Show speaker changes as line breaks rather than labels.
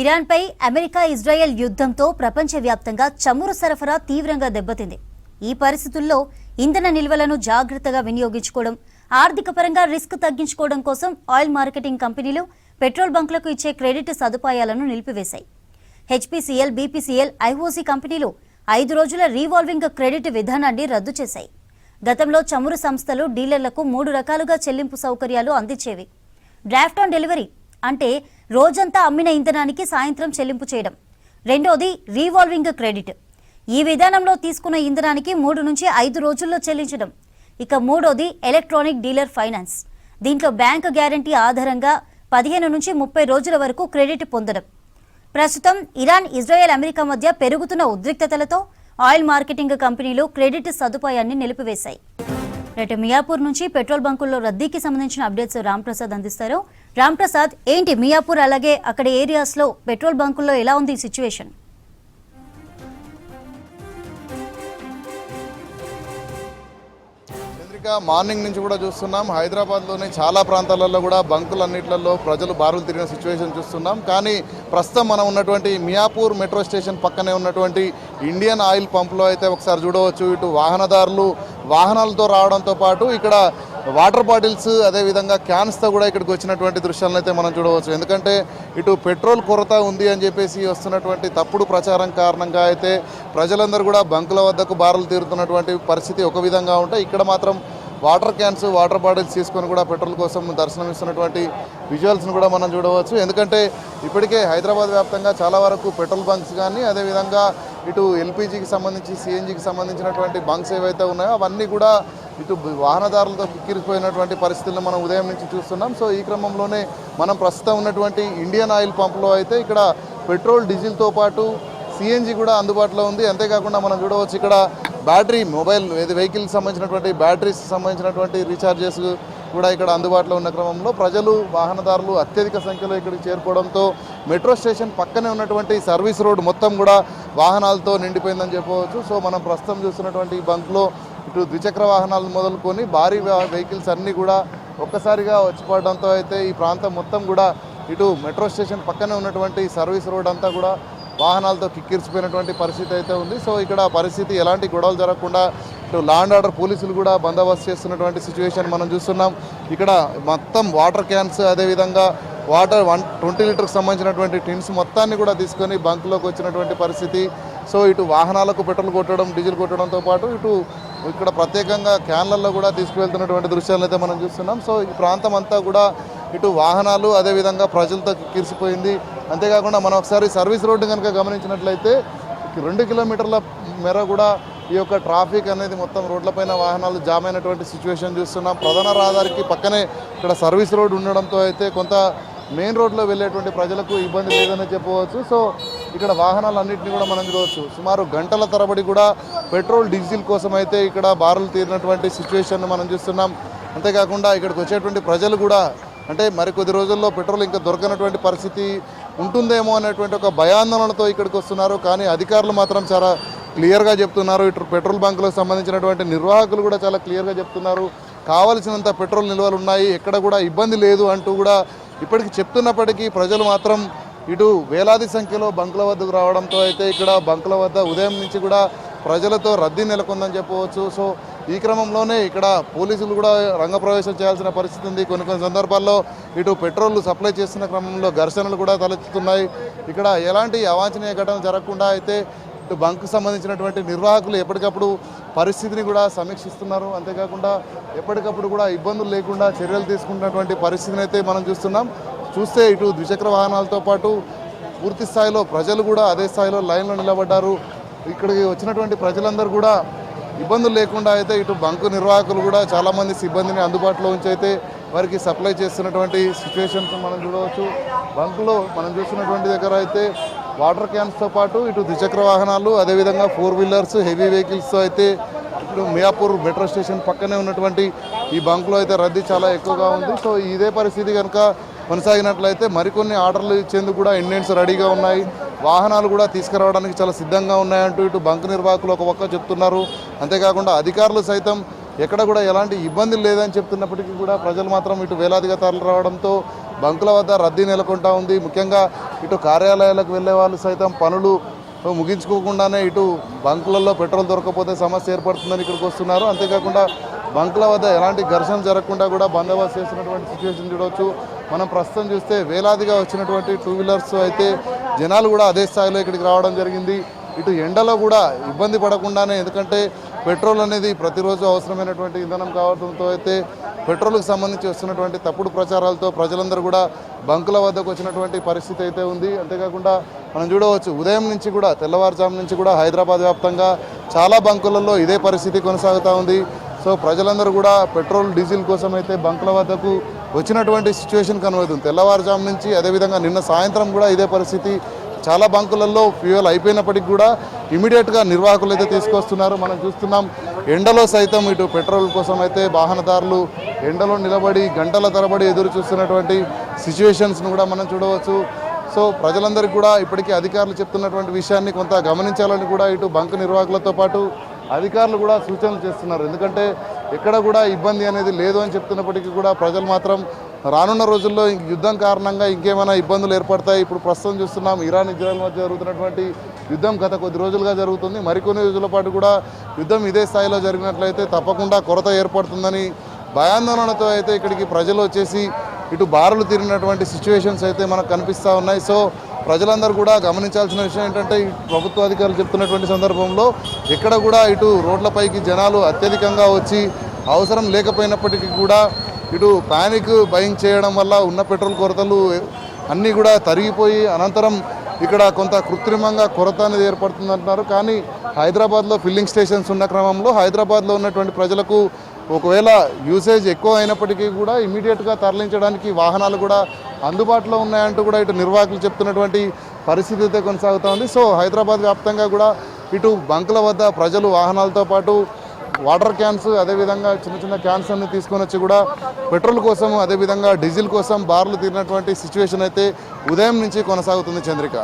ఇరాన్పై America Israel యుద్ధంతో ప్రపంచవ్యాప్తంగా చమురు సరఫరా తీవ్రంగా దెబ్బతింది. ఈ పరిస్థితుల్లో ఇంధన నిల్వలను జాగ్రత్తగా వినియోగించుకోవడం, ఆర్థిక పరంగా రిస్క్ తగ్గించుకోవడం కోసం ఆయిల్ మార్కెటింగ్ కంపెనీలు పెట్రోల్ బంకులకు ఇచ్చే క్రెడిట్ సదుపాయాలను నిలిపివేశాయి. హెచ్పీసీఎల్, బీపీసీఎల్, ఐఓసీ కంపెనీలు 5 రోజుల రీవాల్వింగ్ క్రెడిట్ విధానాన్ని రద్దు చేశాయి. గతంలో చమురు సంస్థలు డీలర్లకు 3 రకాలుగా చెల్లింపు సౌకర్యాలు అందించేవి. డ్రాఫ్ట్ ఆన్ డెలివరీ అంటే రోజంతా అమ్మిన ఇంధనానికి సాయంత్రం చెల్లింపు చేయడం. రెండోది రీవాల్వింగ్ క్రెడిట్. ఈ విధానంలో తీసుకున్న ఇంధనానికి 3 నుంచి 5 రోజుల్లో చెల్లించడం. ఇక మూడోది ఎలక్ట్రానిక్ డీలర్ ఫైనాన్స్. దీంట్లో బ్యాంకు గ్యారంటీ ఆధారంగా 15 నుంచి 30 రోజుల వరకు క్రెడిట్ పొందడం. ప్రస్తుతం ఇరాన్, ఇజ్రాయెల్, అమెరికా మధ్య పెరుగుతున్న ఉద్రిక్తతలతో ఆయిల్ మార్కెటింగ్ కంపెనీలు క్రెడిట్ సదుపాయాన్ని నిలిపివేశాయి. రైట్, మియాపూర్ నుంచి పెట్రోల్ బంకుల్లో రద్దీకి సంబంధించిన అప్డేట్స్ రాంప్రసాద్ అందిస్తారు. రాంప్రసాద్, ఏంటి మియాపూర్ అలాగే అక్కడ ఏరియాస్లో పెట్రోల్ బంకుల్లో ఎలా ఉంది సిచ్యువేషన్?
మార్నింగ్ నుంచి కూడా చూస్తున్నాం, హైదరాబాద్లోని చాలా ప్రాంతాలలో కూడా బంకులన్నింటిలో ప్రజలు బారులు తిరిగిన సిచ్యువేషన్ చూస్తున్నాం. కానీ ప్రస్తుతం మనం ఉన్నటువంటి మియాపూర్ మెట్రో స్టేషన్ పక్కనే ఉన్నటువంటి ఇండియన్ ఆయిల్ పంపులో అయితే ఒకసారి చూడవచ్చు. ఇటు వాహనదారులు వాహనాలతో రావడంతో పాటు ఇక్కడ వాటర్ బాటిల్స్, అదేవిధంగా క్యాన్స్తో కూడా ఇక్కడికి వచ్చినటువంటి దృశ్యాలను అయితే మనం చూడవచ్చు. ఎందుకంటే ఇటు పెట్రోల్ కొరత ఉంది అని చెప్పేసి వస్తున్నటువంటి తప్పుడు ప్రచారం కారణంగా అయితే ప్రజలందరూ కూడా బంకుల వద్దకు బారులు తీరుతున్నటువంటి పరిస్థితి ఒక విధంగా ఉంటే, ఇక్కడ మాత్రం వాటర్ క్యాన్స్, వాటర్ బాటిల్స్ తీసుకొని కూడా పెట్రోల్ కోసం దర్శనమిస్తున్నటువంటి విజువల్స్ను కూడా మనం చూడవచ్చు. ఎందుకంటే ఇప్పటికే హైదరాబాద్ వ్యాప్తంగా చాలా వరకు పెట్రోల్ బంక్స్ కానీ, అదేవిధంగా ఇటు ఎల్పీజీకి సంబంధించి, సిఎన్జీకి సంబంధించినటువంటి బంక్స్ ఏవైతే ఉన్నాయో అవన్నీ కూడా ఇటు వాహనదారులతో కిక్కిరిపోయినటువంటి పరిస్థితులను మనం ఉదయం నుంచి చూస్తున్నాం. సో ఈ క్రమంలోనే మనం ప్రస్తుతం ఉన్నటువంటి ఇండియన్ ఆయిల్ పంపులో అయితే ఇక్కడ పెట్రోల్, డీజిల్తో పాటు సిఎన్జీ కూడా అందుబాటులో ఉంది. అంతేకాకుండా మనం చూడవచ్చు ఇక్కడ బ్యాటరీ, మొబైల్ వెహికల్కి సంబంధించినటువంటి బ్యాటరీస్ సంబంధించినటువంటి రీఛార్జెస్ కూడా ఇక్కడ అందుబాటులో ఉన్న క్రమంలో ప్రజలు, వాహనదారులు అత్యధిక సంఖ్యలో ఇక్కడికి చేరుకోవడంతో మెట్రో స్టేషన్ పక్కనే ఉన్నటువంటి సర్వీస్ రోడ్ మొత్తం కూడా వాహనాలతో నిండిపోయిందని చెప్పవచ్చు. సో మనం ప్రస్తుతం చూస్తున్నటువంటి ఈ బంక్లో ఇటు ద్విచక్ర వాహనాలు మొదలుకొని భారీ వెహికల్స్ అన్నీ కూడా ఒక్కసారిగా వచ్చిపోవడంతో అయితే ఈ ప్రాంతం మొత్తం కూడా ఇటు మెట్రో స్టేషన్ పక్కనే ఉన్నటువంటి సర్వీస్ రోడ్ అంతా కూడా వాహనాలతో కిక్కిరిసిపోయినటువంటి పరిస్థితి అయితే ఉంది. సో ఇక్కడ పరిస్థితి ఎలాంటి గొడవలు జరగకుండా ఇటు లా అండ్ ఆర్డర్ పోలీసులు కూడా బందోబస్తు చేస్తున్నటువంటి సిచ్యువేషన్ మనం చూస్తున్నాం. ఇక్కడ మొత్తం వాటర్ క్యాన్స్, అదేవిధంగా వాటర్ 20 లీటర్కి సంబంధించినటువంటి టిన్స్ మొత్తాన్ని కూడా తీసుకొని బంకులోకి వచ్చినటువంటి పరిస్థితి. సో ఇటు వాహనాలకు పెట్రోల్ కొట్టడం, డీజిల్ కొట్టడంతో పాటు ఇటు ఇక్కడ ప్రత్యేకంగా క్యాన్లలో కూడా తీసుకువెళ్తున్నటువంటి దృశ్యాలను అయితే మనం చూస్తున్నాం. సో ఈ ప్రాంతం అంతా కూడా ఇటు వాహనాలు, అదేవిధంగా ప్రజలతో కిరిసిపోయింది. అంతేకాకుండా మనం ఒకసారి సర్వీస్ రోడ్డు కనుక గమనించినట్లయితే 2 కిలోమీటర్ల మేర కూడా ఈ యొక్క ట్రాఫిక్ అనేది మొత్తం రోడ్లపైన వాహనాలు జామ్ అయినటువంటి సిచ్యువేషన్ చూస్తున్నాం. ప్రధాన రహదారికి పక్కనే ఇక్కడ సర్వీస్ రోడ్డు ఉండడంతో అయితే కొంత మెయిన్ రోడ్లో వెళ్ళేటువంటి ప్రజలకు ఇబ్బంది లేదని చెప్పవచ్చు. సో ఇక్కడ వాహనాలన్నింటినీ కూడా మనం చూడవచ్చు. సుమారు గంటల తరబడి కూడా పెట్రోల్, డీజిల్ కోసం అయితే ఇక్కడ బారులు తీరినటువంటి సిచ్యువేషన్ మనం చూస్తున్నాం. అంతేకాకుండా ఇక్కడికి వచ్చేటువంటి ప్రజలు కూడా అంటే మరికొద్ది రోజుల్లో పెట్రోల్ ఇంకా దొరకనటువంటి పరిస్థితి ఉంటుందేమో అనేటువంటి ఒక భయాందోళనతో ఇక్కడికి వస్తున్నారు. కానీ అధికారులు మాత్రం చాలా క్లియర్గా చెప్తున్నారు. ఇటు పెట్రోల్ బంకులకు సంబంధించినటువంటి నిర్వాహకులు కూడా చాలా క్లియర్గా చెప్తున్నారు, కావలసినంత పెట్రోల్ నిల్వలు ఉన్నాయి, ఎక్కడ కూడా ఇబ్బంది లేదు అంటూ కూడా ఇప్పటికి చెప్తున్నప్పటికీ ప్రజలు మాత్రం ఇటు వేలాది సంఖ్యలో బంకుల వద్దకు రావడంతో అయితే ఇక్కడ బంకుల వద్ద ఉదయం నుంచి కూడా ప్రజలతో రద్దీ నెలకొందని చెప్పవచ్చు. సో ఈ క్రమంలోనే ఇక్కడ పోలీసులు కూడా రంగప్రవేశం చేయాల్సిన పరిస్థితి ఉంది. కొన్ని సందర్భాల్లో ఇటు పెట్రోల్ సప్లై చేస్తున్న క్రమంలో ఘర్షణలు కూడా తలెత్తుతున్నాయి. ఇక్కడ ఎలాంటి అవాంఛనీయ ఘటన జరగకుండా అయితే ఇటు బంకు సంబంధించినటువంటి నిర్వాహకులు ఎప్పటికప్పుడు పరిస్థితిని కూడా సమీక్షిస్తున్నారు. అంతేకాకుండా ఎప్పటికప్పుడు కూడా ఇబ్బందులు లేకుండా చర్యలు తీసుకుంటున్నటువంటి పరిస్థితిని అయితే మనం చూస్తే ఇటు ద్విచక్ర వాహనాలతో పాటు పూర్తి స్థాయిలో ప్రజలు కూడా అదే స్థాయిలో లైన్లో నిలబడ్డారు. ఇక్కడికి వచ్చినటువంటి ప్రజలందరూ కూడా ఇబ్బందులు లేకుండా అయితే ఇటు బంకు నిర్వాహకులు కూడా చాలామంది సిబ్బందిని అందుబాటులో ఉంచి అయితే వారికి సప్లై చేస్తున్నటువంటి సిచ్యువేషన్స్ మనం చూడవచ్చు. బంకులో మనం చూస్తున్నటువంటి దగ్గర అయితే వాటర్ క్యాన్స్తో పాటు ఇటు ద్విచక్ర వాహనాలు, అదేవిధంగా 4 వీలర్స్, హెవీ వెహికల్స్తో అయితే ఇప్పుడు మియాపూర్ మెట్రో స్టేషన్ పక్కనే ఉన్నటువంటి ఈ బంకులో అయితే రద్దీ చాలా ఎక్కువగా ఉంది. సో ఇదే పరిస్థితి కనుక కొనసాగినట్లయితే మరికొన్ని ఆర్డర్లు ఇచ్చేందుకు కూడా ఇండియన్స్ రెడీగా ఉన్నాయి, వాహనాలు కూడా తీసుకురావడానికి చాలా సిద్ధంగా ఉన్నాయంటూ ఇటు బంక్ నిర్వాహకులు ఒక పక్క చెప్తున్నారు. అంతేకాకుండా అధికారులు సైతం ఎక్కడ కూడా ఎలాంటి ఇబ్బందులు లేదని చెప్తున్నప్పటికీ కూడా ప్రజలు మాత్రం ఇటు వేలాదిగా తరలి రావడంతో బంకుల వద్ద రద్దీ నెలకొంటా ఉంది. ముఖ్యంగా ఇటు కార్యాలయాలకు వెళ్ళే వాళ్ళు సైతం పనులు ముగించుకోకుండానే ఇటు బంకులలో పెట్రోల్ దొరకకపోతే సమస్య ఏర్పడుతుందని ఇక్కడికి వస్తున్నారు. అంతేకాకుండా బంకుల వద్ద ఎలాంటి ఘర్షణ జరగకుండా కూడా బందోబస్తు చేసినటువంటి సిచ్యువేషన్ చూడవచ్చు. మనం ప్రస్తుతం చూస్తే వేలాదిగా వచ్చినటువంటి టూ వీలర్స్ అయితే జనాలు కూడా అదే స్థాయిలో ఇక్కడికి రావడం జరిగింది. ఇటు ఎండలో కూడా ఇబ్బంది పడకుండానే, ఎందుకంటే పెట్రోల్ అనేది ప్రతిరోజు అవసరమైనటువంటి ఇంధనం కావడంతో అయితే పెట్రోల్కి సంబంధించి వస్తున్నటువంటి తప్పుడు ప్రచారాలతో ప్రజలందరూ కూడా బంకుల వద్దకు వచ్చినటువంటి పరిస్థితి అయితే ఉంది. అంతేకాకుండా మనం చూడవచ్చు ఉదయం నుంచి కూడా తెల్లవారుజాము నుంచి కూడా హైదరాబాద్ వ్యాప్తంగా చాలా బంకులలో ఇదే పరిస్థితి కొనసాగుతూ ఉంది. సో ప్రజలందరూ కూడా పెట్రోల్ డీజిల్ కోసం అయితే బంకుల వద్దకు వచ్చినటువంటి సిచ్యువేషన్ కనబడుతుంది. తెల్లవారుజాము నుంచి అదేవిధంగా నిన్న సాయంత్రం కూడా ఇదే పరిస్థితి. చాలా బంకులలో ఫ్యూయల్ అయిపోయినప్పటికీ కూడా ఇమీడియట్గా నిర్వాహకులు అయితే తీసుకొస్తున్నారు. మనం చూస్తున్నాం ఎండలో సైతం ఇటు పెట్రోల్ కోసం అయితే వాహనదారులు ఎండలో నిలబడి గంటల తరబడి ఎదురు చూస్తున్నటువంటి సిచ్యువేషన్స్ను కూడా మనం చూడవచ్చు. సో ప్రజలందరికీ కూడా ఇప్పటికీ అధికారులు చెప్తున్నటువంటి విషయాన్ని కొంత గమనించాలని కూడా ఇటు బంకు నిర్వాహకులతో పాటు అధికారులు కూడా సూచనలు చేస్తున్నారు. ఎందుకంటే ఎక్కడ కూడా ఇబ్బంది అనేది లేదు అని చెప్తున్నప్పటికీ కూడా ప్రజలు మాత్రం రానున్న రోజుల్లో యుద్ధం కారణంగా ఇంకేమైనా ఇబ్బందులు ఏర్పడతాయి. ఇప్పుడు ప్రస్తుతం చూస్తున్నాం ఇరాన్ ఇజ్రాయెల్ మధ్య జరుగుతున్నటువంటి యుద్ధం గత కొద్ది రోజులుగా జరుగుతుంది. మరికొన్ని రోజుల పాటు కూడా యుద్ధం ఇదే స్థాయిలో జరిగినట్లయితే తప్పకుండా కొరత ఏర్పడుతుందని భయాందోళనతో అయితే ఇక్కడికి ప్రజలు వచ్చేసి ఇటు బారులు తీరినటువంటి సిచ్యువేషన్స్ అయితే మనకు కనిపిస్తూ ఉన్నాయి. సో ప్రజలందరూ కూడా గమనించాల్సిన విషయం ఏంటంటే ఈ ప్రభుత్వ అధికారులు చెప్తున్నటువంటి సందర్భంలో ఎక్కడ కూడా ఇటు రోడ్లపైకి జనాలు అత్యధికంగా వచ్చి అవసరం లేకపోయినప్పటికీ కూడా ఇటు ప్యానిక్ బయింగ్ చేయడం వల్ల ఉన్న పెట్రోల్ కొరతలు అన్నీ కూడా తరిగిపోయి అనంతరం ఇక్కడ కొంత కృత్రిమంగా కొరత అనేది ఏర్పడుతుందంటున్నారు. కానీ హైదరాబాద్లో ఫిల్లింగ్ స్టేషన్స్ ఉన్న క్రమంలో హైదరాబాద్లో ఉన్నటువంటి ప్రజలకు ఒకవేళ యూసేజ్ ఎక్కువ అయినప్పటికీ కూడా ఇమీడియట్గా తరలించడానికి వాహనాలు కూడా అందుబాటులో ఉన్నాయంటూ కూడా ఇటు నిర్వాహకులు చెప్తున్నటువంటి పరిస్థితి అయితే కొనసాగుతూ ఉంది. సో హైదరాబాద్ వ్యాప్తంగా కూడా ఇటు బంకుల వద్ద ప్రజలు వాహనాలతో పాటు వాటర్ క్యాన్స్ అదేవిధంగా చిన్న చిన్న క్యాన్స్ అన్ని తీసుకొని వచ్చి కూడా పెట్రోల్ కోసం అదేవిధంగా డీజిల్ కోసం బార్లు తీరినటువంటి సిచ్యువేషన్ అయితే ఉదయం నుంచి కొనసాగుతుంది. చంద్రిక.